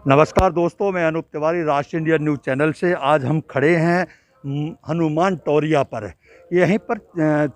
नमस्कार दोस्तों, मैं अनूप तिवारी राष्ट्रीय इंडियन न्यूज़ चैनल से। आज हम खड़े हैं हनुमान टोरिया पर। यहीं पर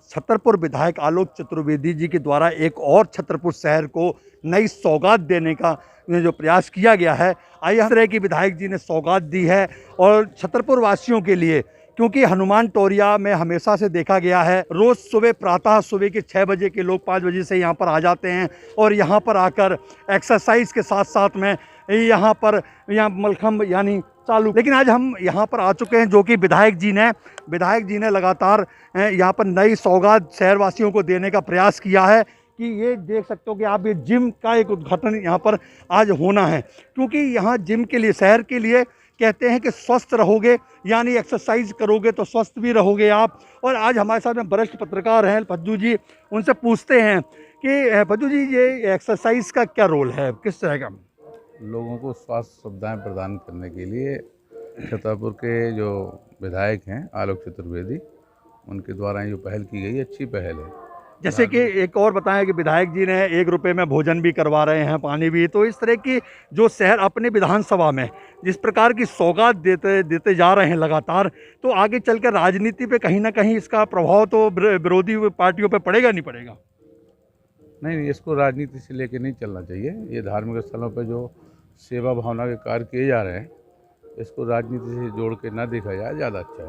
छतरपुर विधायक आलोक चतुर्वेदी जी के द्वारा एक और छतरपुर शहर को नई सौगात देने का जो प्रयास किया गया है। आइए, इस तरह की विधायक जी ने सौगात दी है और छतरपुर वासियों के लिए, क्योंकि हनुमान टोरिया में हमेशा से देखा गया है रोज़ सुबह प्रातः सुबह के 6 बजे के लोग 5 बजे से यहाँ पर आ जाते हैं और यहाँ पर आकर एक्सरसाइज के साथ साथ में यहाँ मलखम्ब यानी चालू। लेकिन आज हम यहाँ पर आ चुके हैं, जो कि विधायक जी ने लगातार यहाँ पर नई सौगात शहरवासियों को देने का प्रयास किया है। कि ये देख सकते हो कि आप, ये जिम का एक उद्घाटन यहाँ पर आज होना है, क्योंकि यहाँ जिम के लिए, शहर के लिए कहते हैं कि स्वस्थ रहोगे यानी एक्सरसाइज करोगे तो स्वस्थ भी रहोगे आप। और आज हमारे साथ में वरिष्ठ पत्रकार हैं भज्जू जी, उनसे पूछते हैं कि भज्जू जी, ये एक्सरसाइज का क्या रोल है, किस तरह का? लोगों को स्वास्थ्य सुविधाएं प्रदान करने के लिए छतरपुर के जो विधायक हैं आलोक चतुर्वेदी, उनके द्वारा जो पहल की गई, अच्छी पहल है। जैसे कि एक और बताएं कि विधायक जी ने 1 रुपये में भोजन भी करवा रहे हैं, पानी भी। तो इस तरह की जो शहर अपने विधानसभा में जिस प्रकार की सौगात देते जा रहे हैं लगातार, तो आगे चलकर राजनीति पे कहीं ना कहीं इसका प्रभाव तो विरोधी पार्टियों पे पड़ेगा, नहीं पड़ेगा? नहीं, इसको राजनीति से लेकर नहीं चलना चाहिए। ये धार्मिक स्थलों पर जो सेवा भावना के कार्य किए जा रहे हैं, इसको राजनीति से जोड़ के ना देखा जाए, ज़्यादा अच्छा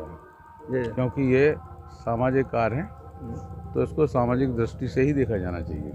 है। क्योंकि ये सामाजिक कार्य हैं, तो इसको सामाजिक दृष्टि से ही देखा जाना चाहिए।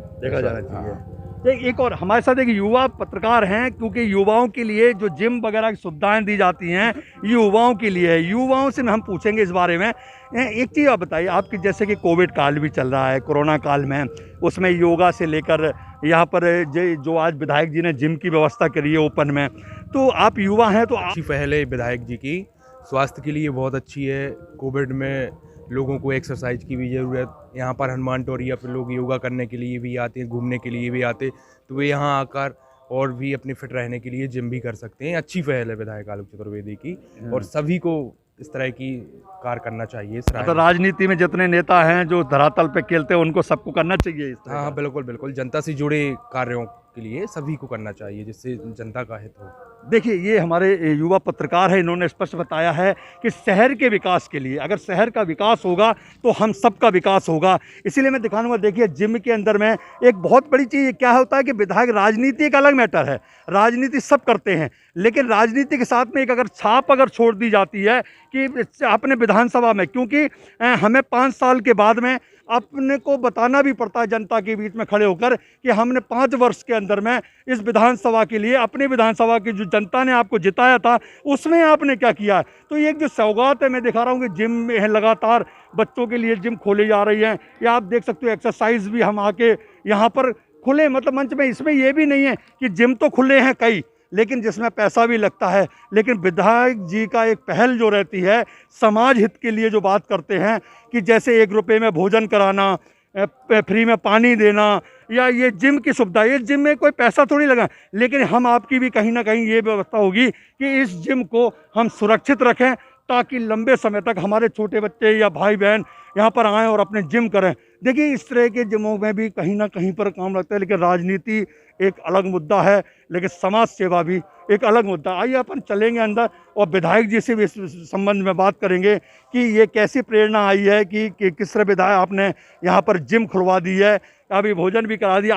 एक और हमारे साथ एक युवा पत्रकार हैं, क्योंकि युवाओं के लिए जो जिम वगैरह की सुविधाएं दी जाती हैं, युवाओं के लिए है। युवाओं से हम पूछेंगे इस बारे में। एक चीज़ आप बताइए, आपकी, जैसे कि कोविड काल भी चल रहा है, कोरोना काल में, उसमें योगा से लेकर यहाँ पर जो आज विधायक जी ने जिम की व्यवस्था करी है ओपन में, तो आप युवा हैं तो अच्छी पहल है विधायक जी की, स्वास्थ्य के लिए बहुत अच्छी है। कोविड में लोगों को एक्सरसाइज की भी ज़रूरत, यहाँ पर हनुमान टोरिया पर लोग योगा करने के लिए भी आते हैं, घूमने के लिए भी आते, तो वे यहाँ आकर और भी अपने फिट रहने के लिए जिम भी कर सकते हैं। अच्छी पहल है विधायक आलोक चतुर्वेदी की, और सभी को इस तरह की कार्य करना चाहिए। तो राजनीति में जितने नेता हैं जो धरातल पे खेलते हैं, उनको सबको करना चाहिए इस तरह? हाँ, बिल्कुल बिल्कुल, जनता से जुड़े कार्यों के लिए सभी को करना चाहिए, जिससे जनता का हित हो। देखिए, ये हमारे युवा पत्रकार हैं, इन्होंने स्पष्ट बताया है कि शहर के विकास के लिए, अगर शहर का विकास होगा तो हम सबका विकास होगा। इसीलिए मैं दिखाऊंगा। देखिए, जिम के अंदर में एक बहुत बड़ी चीज़ क्या होता है कि विधायक, राजनीति एक अलग मैटर है, राजनीति सब करते हैं, लेकिन राजनीति के साथ में एक अगर छाप अगर छोड़ दी जाती है कि अपने विधानसभा में, क्योंकि हमें 5 साल के बाद में अपने को बताना भी पड़ता है जनता के बीच में खड़े होकर कि हमने 5 वर्ष के अंदर में इस विधानसभा के लिए, अपनी विधानसभा की जो जनता ने आपको जिताया था, उसमें आपने क्या किया है। तो ये एक जो सौगात है, मैं दिखा रहा हूँ कि जिम में है, लगातार बच्चों के लिए जिम खोली जा रही है। या आप देख सकते हो एक्सरसाइज भी हम आके यहाँ पर खुले, मतलब मंच में। इसमें यह भी नहीं है कि जिम तो खुले हैं कई, लेकिन जिसमें पैसा भी लगता है। लेकिन विधायक जी का एक पहल जो रहती है, समाज हित के लिए जो बात करते हैं, कि जैसे 1 रुपये में भोजन कराना, फ्री में पानी देना, या ये जिम की सुविधा, ये जिम में कोई पैसा थोड़ी लगा, लेकिन हम आपकी भी कहीं ना कहीं ये व्यवस्था होगी कि इस जिम को हम सुरक्षित रखें, ताकि लंबे समय तक हमारे छोटे बच्चे या भाई बहन यहाँ पर आएँ और अपने जिम करें। देखिए, इस तरह के जिमों में भी कहीं ना कहीं पर काम लगता है, लेकिन राजनीति एक अलग मुद्दा है, लेकिन समाज सेवा भी एक अलग मुद्दा। आइए अपन चलेंगे अंदर और विधायक जी से भी इस संबंध में बात करेंगे कि ये कैसी प्रेरणा आई है कि किस तरह विधायक आपने यहाँ पर जिम खुलवा दी है, अभी भोजन भी करा दिया।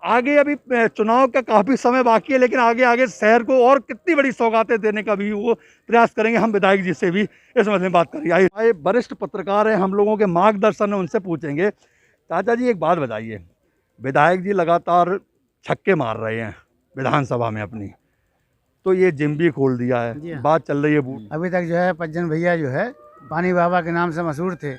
आगे अभी चुनाव का काफ़ी समय बाकी है, लेकिन आगे शहर को और कितनी बड़ी सौगातें देने का भी वो प्रयास करेंगे। हम विधायक जी से भी इस मसले में बात करेंगे। आइए, वरिष्ठ पत्रकार हैं, हम लोगों के मार्गदर्शन है, उनसे पूछेंगे। चाचा जी, एक बात बताइए, विधायक जी लगातार छक्के मार रहे हैं विधानसभा में अपनी, तो ये जिम भी खोल दिया है, बात चल रही है। अभी तक जो है पज्जन भैया जो है पानी बाबा के नाम से मशहूर थे,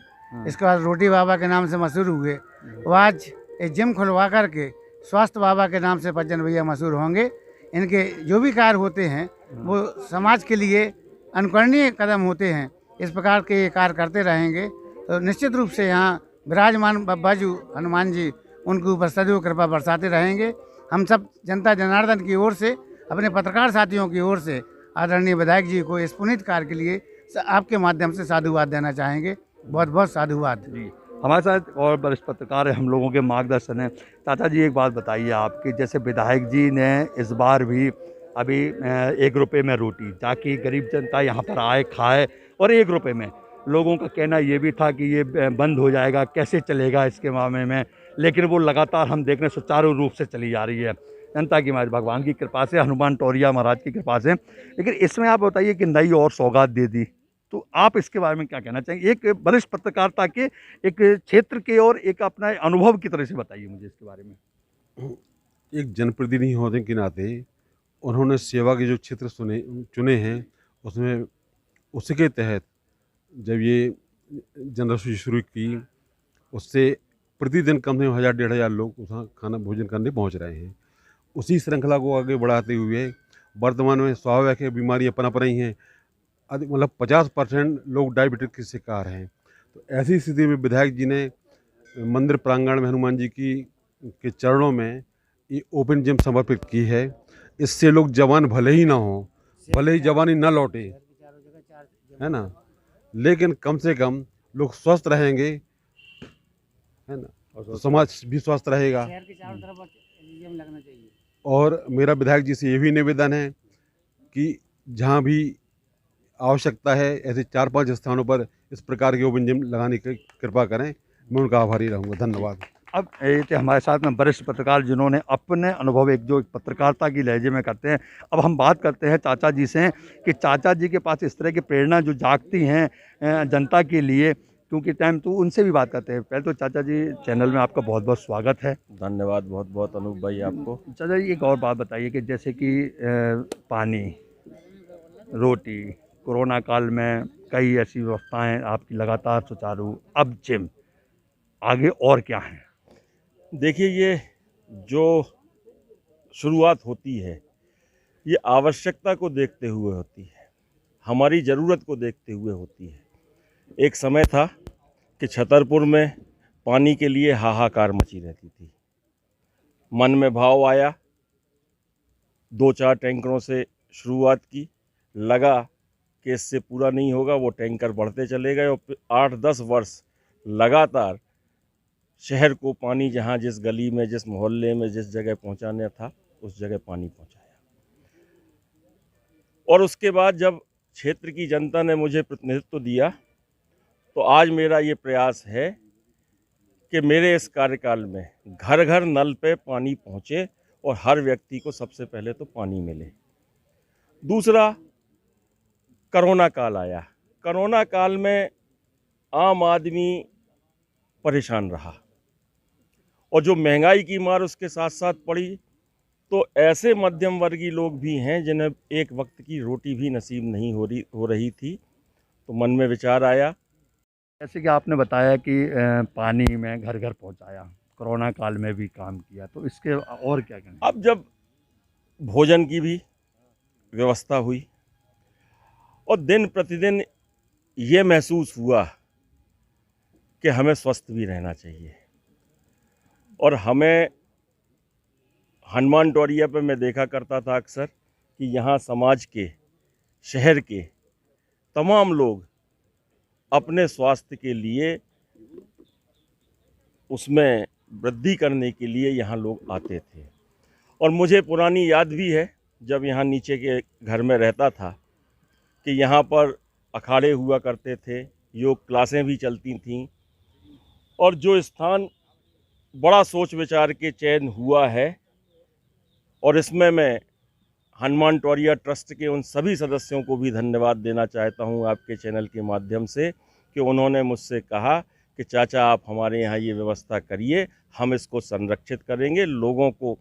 इसके बाद रोटी बाबा के नाम से मशहूर हुए, वो आज एक जिम खुलवा करके स्वास्थ्य बाबा के नाम से पज्जन भैया मशहूर होंगे। इनके जो भी कार्य होते हैं वो समाज के लिए अनुकरणीय कदम होते हैं। इस प्रकार के ये कार्य करते रहेंगे तो निश्चित रूप से यहाँ विराजमान बाजू हनुमान जी उनके ऊपर सदैव कृपा बरसाते रहेंगे। हम सब जनता जनार्दन की ओर से, अपने पत्रकार साथियों की ओर से आदरणीय विधायक जी को इस पुनीत कार्य के लिए आपके माध्यम से साधुवाद देना चाहेंगे। बहुत बहुत साधुवाद जी। हमारे साथ और वरिष्ठ पत्रकार हैं, हम लोगों के मार्गदर्शन है। चाचा जी, एक बात बताइए आपकी, जैसे विधायक जी ने इस बार भी अभी 1 रुपये में रोटी, ताकि गरीब जनता यहाँ पर आए खाए, और 1 रुपये में। लोगों का कहना ये भी था कि ये बंद हो जाएगा, कैसे चलेगा इसके मामले में, लेकिन वो लगातार हम देख रहे हैं सुचारू रूप से चली जा रही है जनता की मदद, भगवान की कृपा से, हनुमान टोरिया महाराज की कृपा से। लेकिन इसमें आप बताइए कि नई और सौगात दे दी, तो आप इसके बारे में क्या कहना चाहेंगे? एक वरिष्ठ पत्रकारिता के, एक क्षेत्र के, और एक अपना अनुभव की तरह से बताइए मुझे इसके बारे में। एक जनप्रतिनिधि होने के नाते उन्होंने सेवा के जो क्षेत्र चुने हैं, उसमें उसी के तहत जब ये जन रसोई शुरू की, उससे प्रतिदिन कम से कम 1000-1500 लोग वहाँ खाना भोजन करने पहुँच रहे हैं। उसी श्रृंखला को आगे बढ़ाते हुए वर्तमान में स्वाभाविक है बीमारियाँ पनप रही हैं, मतलब 50% लोग डायबिटीज के शिकार हैं। तो ऐसी स्थिति में विधायक जी ने मंदिर प्रांगण में हनुमान जी के चरणों में ये ओपन जिम समर्पित की है। इससे लोग जवान भले ही ना हो, भले ही जवानी ना लौटे, है ना, लेकिन कम से कम लोग स्वस्थ रहेंगे, है ना, और समाज भी स्वस्थ रहेगा। शहर के चारों तरफ जिम लगना चाहिए। और मेरा विधायक जी से ये भी निवेदन है कि जहाँ भी आवश्यकता है ऐसे 4-5 स्थानों पर इस प्रकार के ओपन जिम लगाने की कृपा करें। मैं उनका आभारी रहूँगा। धन्यवाद। अब ये थे हमारे साथ में वरिष्ठ पत्रकार जिन्होंने अपने अनुभव एक जो पत्रकारिता की लहजे में करते हैं। अब हम बात करते हैं चाचा जी से कि चाचा जी के पास इस तरह की प्रेरणा जो जागती हैं जनता के लिए, क्योंकि टाइम तो उनसे भी बात करते हैं। पहले तो चाचा जी चैनल में आपका बहुत बहुत स्वागत है। धन्यवाद बहुत बहुत अनूप भाई आपको। चाचा जी एक और बात बताइए कि जैसे कि पानी, रोटी, कोरोना काल में कई ऐसी व्यवस्थाएं आपकी लगातार सुचारू, अब जिम, आगे और क्या है? देखिए, ये जो शुरुआत होती है ये आवश्यकता को देखते हुए होती है, हमारी ज़रूरत को देखते हुए होती है। एक समय था कि छतरपुर में पानी के लिए हाहाकार मची रहती थी। मन में भाव आया, 2-4 टैंकरों से शुरुआत की, लगा कि इससे पूरा नहीं होगा, वो टैंकर बढ़ते चले गए और 8-10 वर्ष लगातार शहर को पानी जहाँ जिस गली में, जिस मोहल्ले में, जिस जगह पहुँचाना था उस जगह पानी पहुँचाया। और उसके बाद जब क्षेत्र की जनता ने मुझे प्रतिनिधित्व दिया, तो आज मेरा ये प्रयास है कि मेरे इस कार्यकाल में घर घर नल पे पानी पहुँचे और हर व्यक्ति को सबसे पहले तो पानी मिले। दूसरा, कोरोना काल आया। कोरोना काल में आम आदमी परेशान रहा और जो महंगाई की मार उसके साथ साथ पड़ी, तो ऐसे मध्यम वर्गीय लोग भी हैं जिन्हें एक वक्त की रोटी भी नसीब नहीं हो रही थी। तो मन में विचार आया, जैसे कि आपने बताया कि पानी में घर घर पहुंचाया, कोरोना काल में भी काम किया, तो इसके और क्या कहें? अब जब भोजन की भी व्यवस्था हुई और दिन प्रतिदिन ये महसूस हुआ कि हमें स्वस्थ भी रहना चाहिए, और हमें हनुमान टोरिया पे मैं देखा करता था अक्सर कि यहाँ समाज के, शहर के तमाम लोग अपने स्वास्थ्य के लिए, उसमें वृद्धि करने के लिए यहाँ लोग आते थे। और मुझे पुरानी याद भी है, जब यहाँ नीचे के घर में रहता था, कि यहाँ पर अखाड़े हुआ करते थे, योग क्लासें भी चलती थीं, और जो स्थान बड़ा सोच विचार के चयन हुआ है, और इसमें मैं हनुमान टोरिया ट्रस्ट के उन सभी सदस्यों को भी धन्यवाद देना चाहता हूं आपके चैनल के माध्यम से, कि उन्होंने मुझसे कहा कि चाचा आप हमारे यहाँ ये व्यवस्था करिए, हम इसको संरक्षित करेंगे, लोगों को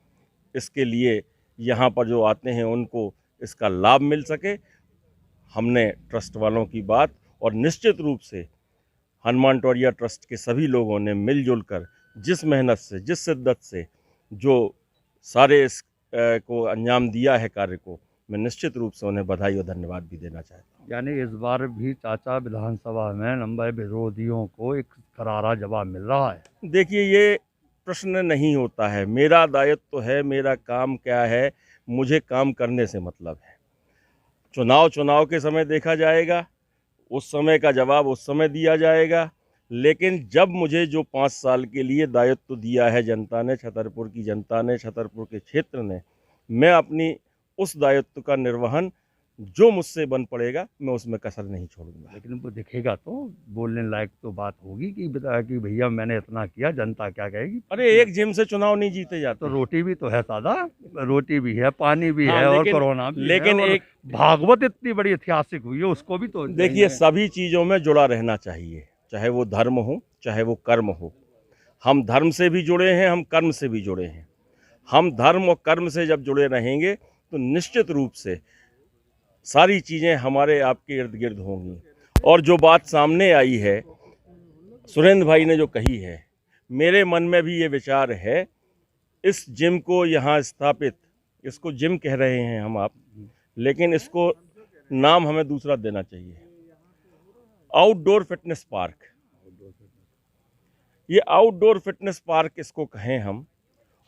इसके लिए यहाँ पर जो आते हैं उनको इसका लाभ मिल सके। हमने ट्रस्ट वालों की बात, और निश्चित रूप से हनुमान टोरिया ट्रस्ट के सभी लोगों ने मिलजुल कर जिस मेहनत से, जिस शिद्दत से जो सारे इस को अंजाम दिया है कार्य को, मैं निश्चित रूप से उन्हें बधाई और धन्यवाद भी देना चाहता हूँ। यानी इस बार भी चाचा विधानसभा में नंबर विरोधियों को एक करारा जवाब मिल रहा है। देखिए, ये प्रश्न नहीं होता है, मेरा दायित्व तो है, मेरा काम क्या है, मुझे काम करने से मतलब है। चुनाव के समय देखा जाएगा, उस समय का जवाब उस समय दिया जाएगा, लेकिन जब मुझे जो 5 साल के लिए दायित्व दिया है जनता ने, छतरपुर की जनता ने, छतरपुर के क्षेत्र ने, मैं अपनी उस दायित्व का निर्वहन जो मुझसे बन पड़ेगा मैं उसमें कसर नहीं छोड़ूंगा। लेकिन वो दिखेगा तो बोलने लायक तो बात होगी कि बता कि भैया मैंने इतना किया, जनता क्या कहेगी। अरे एक जिम से चुनाव नहीं जीते जाते। तो रोटी भी तो है सादा, रोटी भी है, पानी भी हाँ, है और लेकिन- कोरोना भी लेकिन है और एक भागवत इतनी बड़ी ऐतिहासिक हुई है, उसको भी तो देखिए सभी चीज़ों में जुड़ा रहना चाहिए, चाहे वो धर्म हो चाहे वो कर्म हो। हम धर्म से भी जुड़े हैं, हम कर्म से भी जुड़े हैं। हम धर्म और कर्म से जब जुड़े रहेंगे तो निश्चित रूप से सारी चीज़ें हमारे आपके इर्द गिर्द होंगी। और जो बात सामने आई है सुरेंद्र भाई ने जो कही है, मेरे मन में भी ये विचार है, इस जिम को यहाँ स्थापित, इसको जिम कह रहे हैं हम आप, लेकिन इसको नाम हमें दूसरा देना चाहिए, आउटडोर फिटनेस पार्क। ये आउटडोर फिटनेस पार्क इसको कहें हम।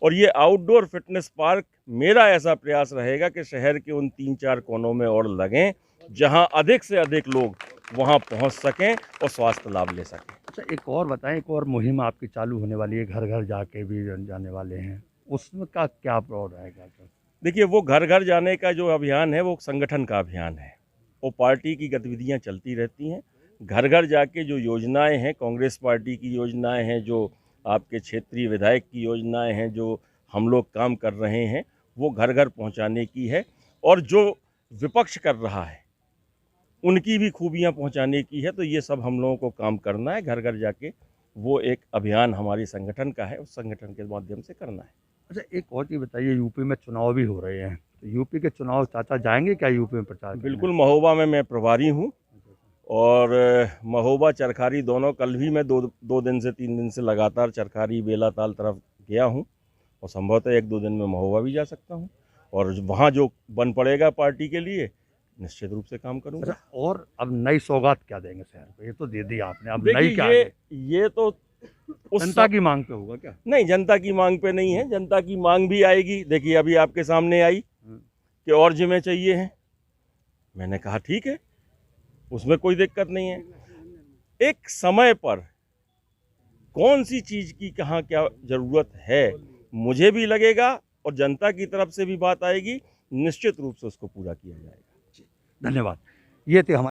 और ये आउटडोर फिटनेस पार्क मेरा ऐसा प्रयास रहेगा कि शहर के उन 3-4 कोनों में और लगें जहां अधिक से अधिक लोग वहां पहुंच सकें और स्वास्थ्य लाभ ले सकें। अच्छा, एक और बताएं, एक और मुहिम आपकी चालू होने वाली है, घर घर जाके भी जाने वाले हैं, उसमें का क्या प्रोग्राम रहेगा? देखिए वो घर घर जाने का जो अभियान है वो संगठन का अभियान है, वो पार्टी की गतिविधियां चलती रहती हैं। घर घर जाके जो योजनाएं हैं, कांग्रेस पार्टी की योजनाएं हैं, जो आपके क्षेत्रीय विधायक की योजनाएं हैं, जो हम लोग काम कर रहे हैं, वो घर घर पहुंचाने की है। और जो विपक्ष कर रहा है उनकी भी खूबियां पहुंचाने की है। तो ये सब हम लोगों को काम करना है, घर घर जाके वो एक अभियान हमारी संगठन का है, उस संगठन के माध्यम से करना है। अच्छा, एक और चीज़ बताइए, यूपी में चुनाव भी हो रहे हैं, तो यूपी के चुनाव चाचा जाएंगे क्या यूपी में प्रचार करने? बिल्कुल, महोबा में मैं प्रभारी हूँ और महोबा चरखारी दोनों, कल भी मैं 2 दिन से 3 दिन से लगातार चरखारी बेलाताल तरफ गया हूँ और संभवतः 1-2 दिन में महोबा भी जा सकता हूँ। और वहाँ जो बन पड़ेगा पार्टी के लिए निश्चित रूप से काम करूँगा। अच्छा, और अब नई सौगात क्या देंगे शहर को? ये तो दे दी आपने, अब नई देखिए क्या ये तो उस जनता की मांग पे होगा क्या? नहीं, जनता की मांग पे नहीं है, जनता की मांग भी आएगी। देखिए अभी आपके सामने आई कि और जिम्में चाहिए हैं, मैंने कहा ठीक है, उसमें कोई दिक्कत नहीं है। एक समय पर कौन सी चीज़ की कहाँ क्या ज़रूरत है मुझे भी लगेगा और जनता की तरफ से भी बात आएगी, निश्चित रूप से उसको पूरा किया जाएगा। धन्यवाद। ये थे हमारे